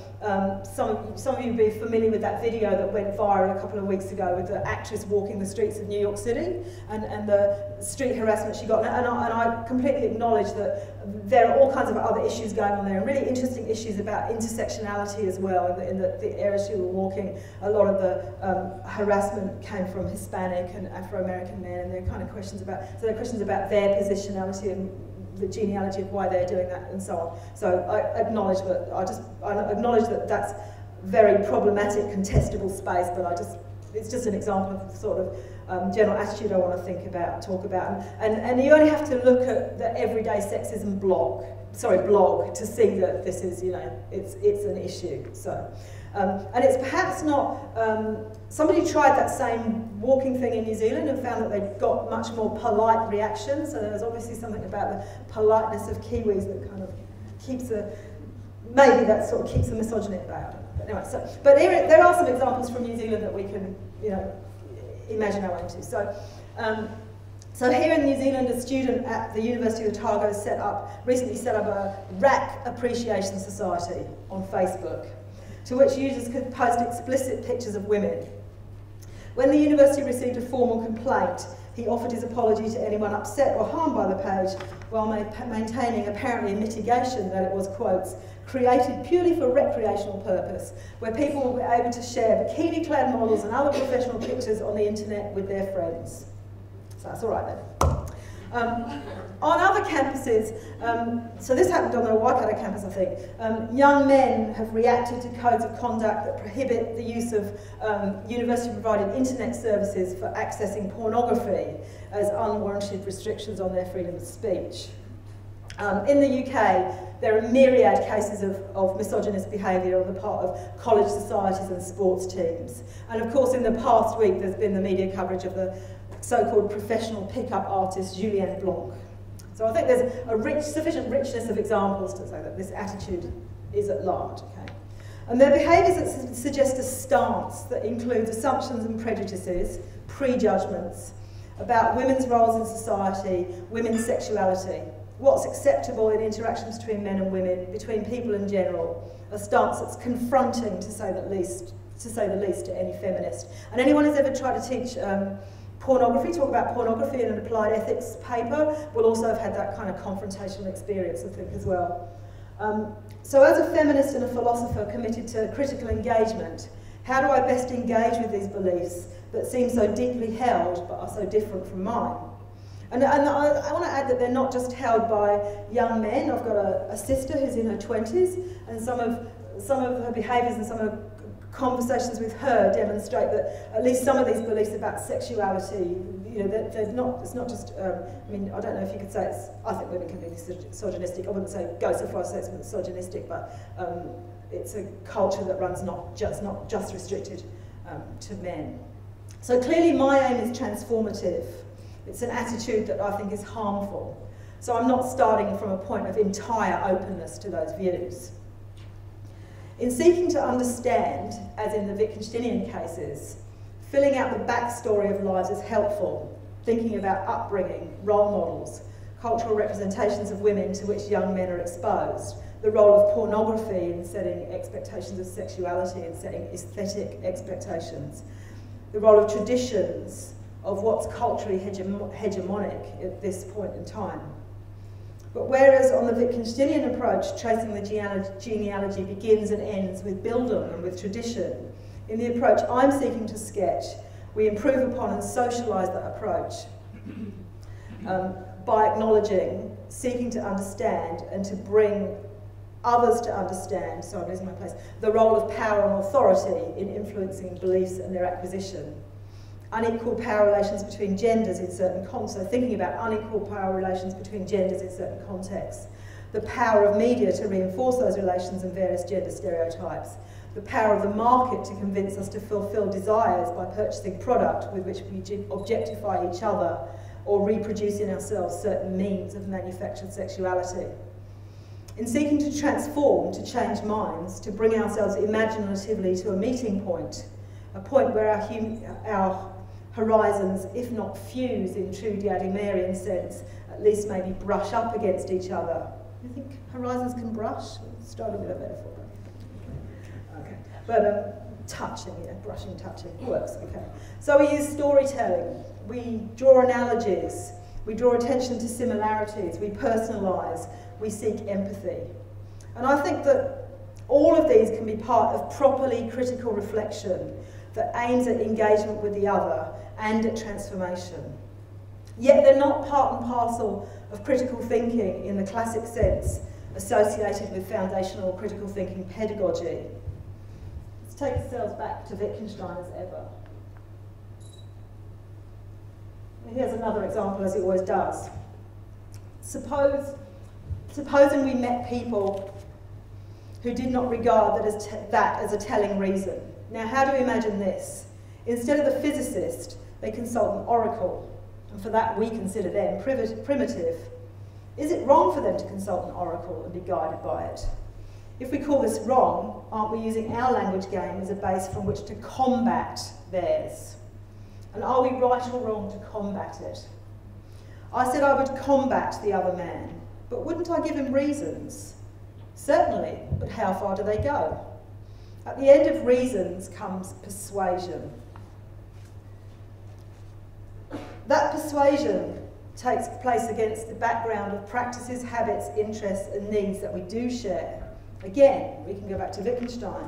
some of you will be familiar with that video that went viral a couple of weeks ago with the actress walking the streets of New York City and the street harassment she got. And I completely acknowledge that there are all kinds of other issues going on there, and really interesting issues about intersectionality as well. In the area she was walking, a lot of the harassment came from Hispanic and Afro-American men, and there are kind of questions about their positionality and the genealogy of why they're doing that and so on. So I acknowledge that that's very problematic, contestable space, but it's just an example of the sort of general attitude I want to talk about. And you only have to look at the Everyday Sexism blog to see that this is, it's an issue. So, and it's perhaps not, somebody tried that same walking thing in New Zealand and found that they got much more polite reactions. So there's obviously something about the politeness of Kiwis that kind of keeps maybe that sort of keeps the misogyny at bay. But anyway, but there are some examples from New Zealand that we can, imagine our way into. So here in New Zealand, a student at the University of Otago recently set up a rack appreciation society on Facebook, to which users could post explicit pictures of women. When the university received a formal complaint, he offered his apology to anyone upset or harmed by the page, while maintaining apparently a mitigation that it was, quotes, created purely for recreational purpose, where people will be able to share bikini-clad models and other professional pictures on the internet with their friends. So that's all right then. On other campuses, so this happened on the Waikato campus, I think, young men have reacted to codes of conduct that prohibit the use of university-provided internet services for accessing pornography as unwarranted restrictions on their freedom of speech. In the UK, there are myriad cases of misogynist behaviour on the part of college societies and sports teams. And of course, in the past week, there's been the media coverage of the so-called professional pickup artist Julien Blanc. So I think there's sufficient richness of examples to say that this attitude is at large. Okay? And their behaviours that suggest a stance that includes assumptions and prejudices, prejudgments about women's roles in society, women's sexuality, what's acceptable in interactions between men and women, between people in general, a stance that's confronting, to say the least, to any feminist. And anyone who's ever tried to teach talk about pornography in an applied ethics paper, will also have had that kind of confrontational experience, I think, as well. So as a feminist and a philosopher committed to critical engagement, how do I best engage with these beliefs that seem so deeply held but are so different from mine? And I want to add that they're not just held by young men. I've got a sister who's in her 20s, and some of her behaviours and some of her conversations with her demonstrate that at least some of these beliefs about sexuality, it's not just, I mean, I don't know if you could say I think women can be misogynistic. I wouldn't say go so far as to say it's misogynistic, but it's a culture that runs not just restricted to men. So clearly my aim is transformative. It's an attitude that I think is harmful. So I'm not starting from a point of entire openness to those views. In seeking to understand, as in the Wittgensteinian cases, filling out the backstory of lives is helpful, thinking about upbringing, role models, cultural representations of women to which young men are exposed, the role of pornography in setting expectations of sexuality and setting aesthetic expectations, the role of traditions, of what's culturally hegemonic at this point in time. But whereas on the Wittgensteinian approach, tracing the genealogy begins and ends with Bildung and with tradition, in the approach I'm seeking to sketch, we improve upon and socialise that approach by acknowledging, seeking to understand, and to bring others to understand, so I'm losing my place, the role of power and authority in influencing beliefs and their acquisition. Unequal power relations between genders in certain contexts, so thinking about unequal power relations between genders in certain contexts. The power of media to reinforce those relations and various gender stereotypes. The power of the market to convince us to fulfil desires by purchasing product with which we objectify each other or reproduce in ourselves certain means of manufactured sexuality. In seeking to transform, to change minds, to bring ourselves imaginatively to a meeting point, a point where our horizons, if not fuse in true Diademarian sense, at least maybe brush up against each other. You think horizons can brush? Starting with a metaphor. But touching, yeah, brushing, touching, works, okay. So we use storytelling, we draw analogies, we draw attention to similarities, we personalise, we seek empathy. And I think that all of these can be part of properly critical reflection that aims at engagement with the other and at transformation. Yet they're not part and parcel of critical thinking in the classic sense associated with foundational critical thinking pedagogy. Let's take ourselves back to Wittgenstein as ever. And here's another example, as he always does. Supposing we met people who did not regard that as a telling reason. Now, how do we imagine this? Instead of the physicist, they consult an oracle, and for that we consider them primitive. Is it wrong for them to consult an oracle and be guided by it? If we call this wrong, aren't we using our language game as a base from which to combat theirs? And are we right or wrong to combat it? I said I would combat the other man, but wouldn't I give him reasons? Certainly, but how far do they go? At the end of reasons comes persuasion. That persuasion takes place against the background of practices, habits, interests and needs that we do share. Again, we can go back to Wittgenstein.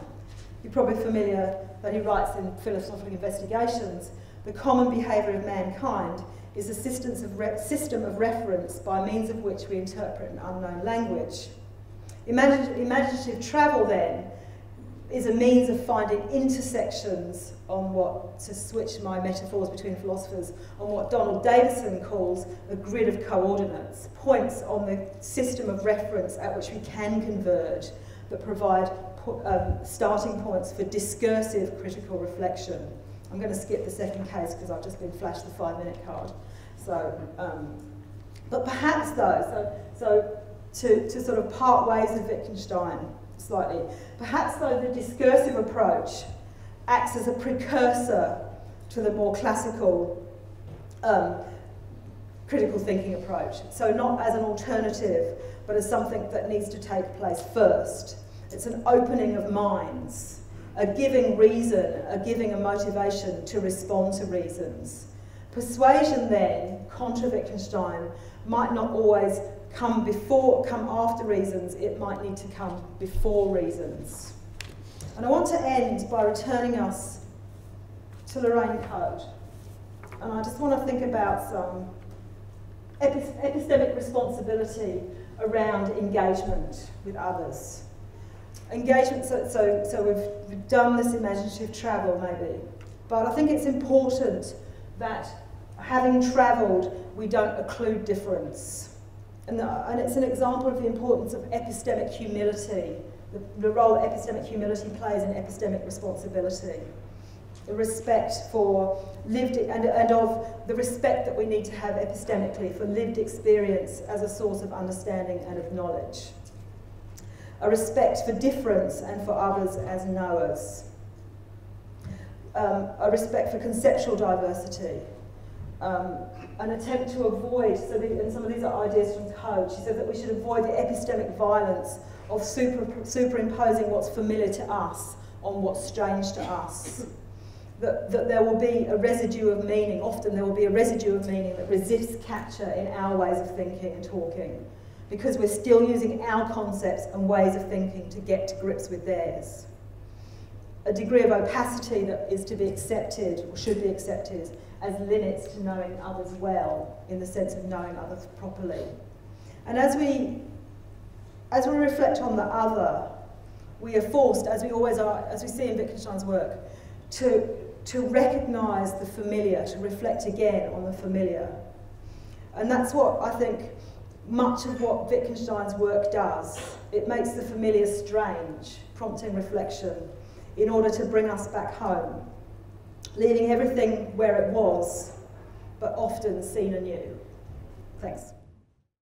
You're probably familiar that he writes in Philosophical Investigations, the common behaviour of mankind is a system of reference by means of which we interpret an unknown language. Imaginative travel, then, is a means of finding intersections on what, to switch my metaphors between philosophers, on what Donald Davison calls a grid of coordinates, points on the system of reference at which we can converge that provide starting points for discursive critical reflection. I'm going to skip the second case because I've just been flashed the 5-minute card. So, but perhaps though, to sort of part ways with Wittgenstein slightly, perhaps though the discursive approach acts as a precursor to the more classical critical thinking approach. So not as an alternative, but as something that needs to take place first. It's an opening of minds, a giving reason, a giving a motivation to respond to reasons. Persuasion then, contra Wittgenstein, might not always come after reasons, it might need to come before reasons. And I want to end by returning us to Lorraine Code. And I just want to think about some epistemic responsibility around engagement with others. Engagement, so we've done this imaginative travel maybe, but I think it's important that having travelled, we don't occlude difference. And it's an example of the importance of epistemic humility, the role that epistemic humility plays in epistemic responsibility. The respect for lived, and of the respect that we need to have epistemically for lived experience as a source of understanding and of knowledge. A respect for difference and for others as knowers. A respect for conceptual diversity. An attempt to avoid, and some of these are ideas from Code, she said that we should avoid the epistemic violence of superimposing what's familiar to us on what's strange to us. That there will be a residue of meaning, often there will be a residue of meaning that resists capture in our ways of thinking and talking, because we're still using our concepts and ways of thinking to get to grips with theirs. A degree of opacity that is to be accepted, or should be accepted, as limits to knowing others well, in the sense of knowing others properly. And as we reflect on the other, we are forced, as we always are, as we see in Wittgenstein's work, to recognise the familiar, to reflect again on the familiar. And that's what I think much of what Wittgenstein's work does. It makes the familiar strange, prompting reflection in order to bring us back home, leaving everything where it was, but often seen anew. Thanks.